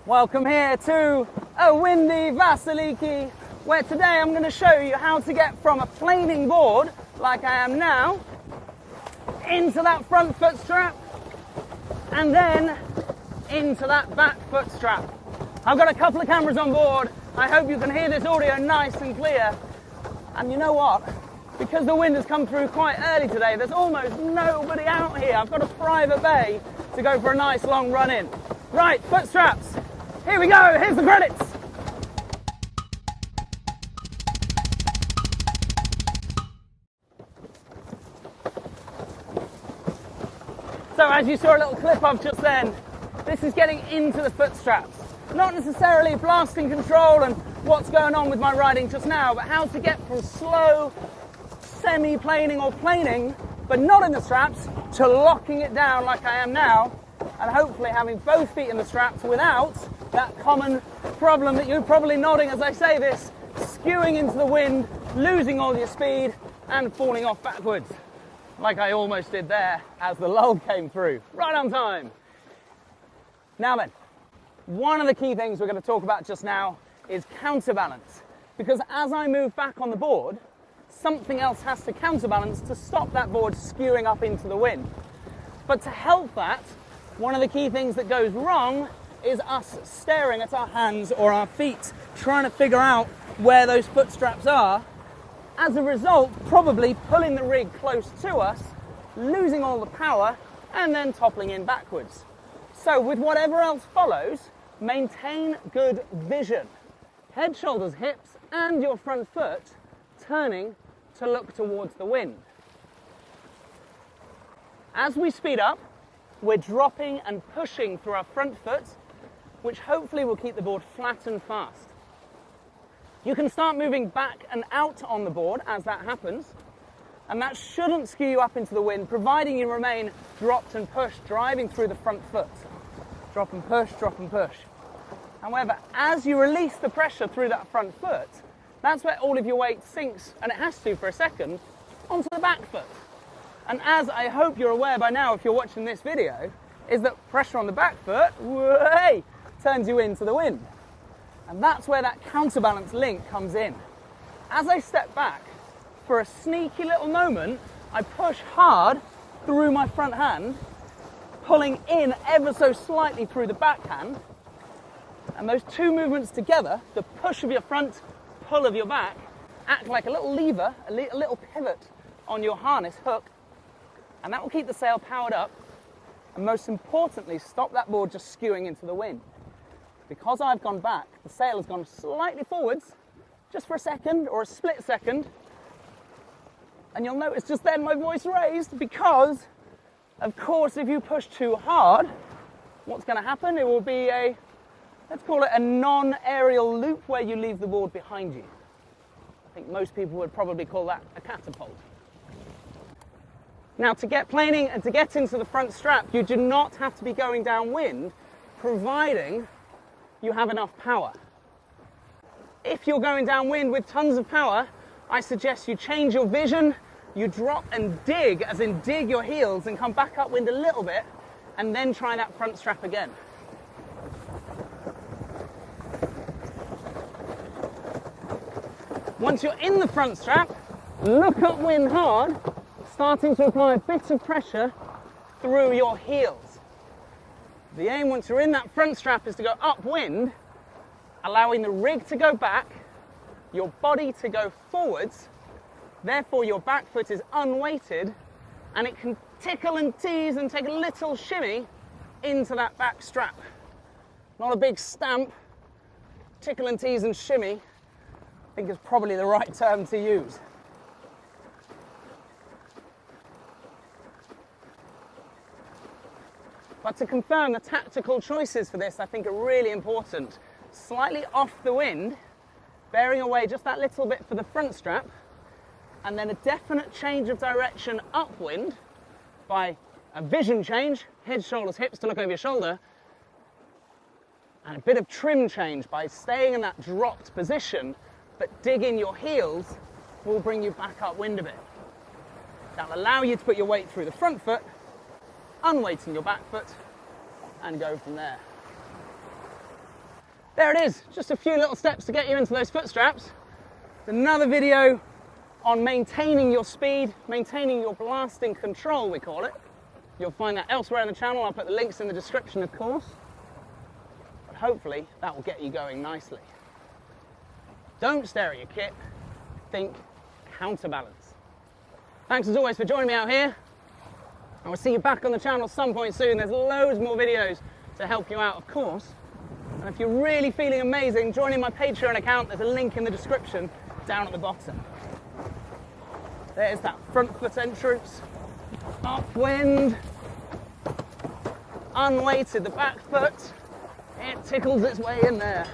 Welcome here to a windy Vassiliki, where today I'm going to show you how to get from a planing board, like I am now, into that front foot strap, and then into that back foot strap. I've got a couple of cameras on board. I hope you can hear this audio nice and clear. And you know what? Because the wind has come through quite early today, there's almost nobody out here. I've got a private bay to go for a nice long run in. Right, foot straps. Here we go, here's the credits. So as you saw a little clip of just then, this is getting into the foot straps. Not necessarily blasting control and what's going on with my riding just now, but how to get from slow, semi-planing or planing, but not in the straps, to locking it down like I am now, and hopefully having both feet in the straps without that common problem that you're probably nodding as I say this, skewing into the wind, losing all your speed, and falling off backwards, like I almost did there as the lull came through, right on time. Now then, one of the key things we're going to talk about just now is counterbalance, because as I move back on the board, something else has to counterbalance to stop that board skewing up into the wind. But to help that, one of the key things that goes wrong is us staring at our hands or our feet, trying to figure out where those foot straps are. As a result, probably pulling the rig close to us, losing all the power, and then toppling in backwards. So with whatever else follows, maintain good vision. Head, shoulders, hips, and your front foot turning to look towards the wind. As we speed up, we're dropping and pushing through our front foot, which hopefully will keep the board flat and fast. You can start moving back and out on the board as that happens, and that shouldn't skew you up into the wind, providing you remain dropped and pushed, driving through the front foot. Drop and push, drop and push. However, as you release the pressure through that front foot, that's where all of your weight sinks, and it has to for a second, onto the back foot. And as I hope you're aware by now if you're watching this video, is that pressure on the back foot, way, turns you into the wind. And that's where that counterbalance link comes in. As I step back, for a sneaky little moment, I push hard through my front hand, pulling in ever so slightly through the back hand. And those two movements together, the push of your front, pull of your back, act like a little lever, a little pivot on your harness hook, and that will keep the sail powered up, and most importantly, stop that board just skewing into the wind. Because I've gone back, the sail has gone slightly forwards, just for a second, or a split second, and you'll notice just then my voice raised, because, of course, if you push too hard, what's going to happen? It will be a, let's call it a non-aerial loop where you leave the board behind you. I think most people would probably call that a catapult. Now, to get planing and to get into the front strap, you do not have to be going downwind, providing you have enough power. If you're going downwind with tons of power, I suggest you change your vision, you drop and dig, as in dig your heels and come back upwind a little bit, and then try that front strap again. Once you're in the front strap, look upwind hard, starting to apply a bit of pressure through your heels. The aim once you're in that front strap is to go upwind, allowing the rig to go back, your body to go forwards, therefore your back foot is unweighted, and it can tickle and tease and take a little shimmy into that back strap. Not a big stamp, tickle and tease and shimmy, I think is probably the right term to use. But to confirm, the tactical choices for this I think are really important. Slightly off the wind, bearing away just that little bit for the front strap, and then a definite change of direction upwind by a vision change, head, shoulders, hips to look over your shoulder, and a bit of trim change by staying in that dropped position, but digging your heels will bring you back upwind a bit. That'll allow you to put your weight through the front foot, unweighting your back foot, and go from there. there it is, just a few little steps to get you into those foot straps. Another video on maintaining your speed, maintaining your blasting control, we call it. You'll find that elsewhere in the channel. I'll put the links in the description, of course. But hopefully that will get you going nicely. Don't stare at your kit, think counterbalance. Thanks as always for joining me out here. I will see you back on the channel some point soon. There's loads more videos to help you out, of course. And if you're really feeling amazing, joining my Patreon account, there's a link in the description down at the bottom. There's that front foot entrance, upwind, unweighted the back foot, it tickles its way in there.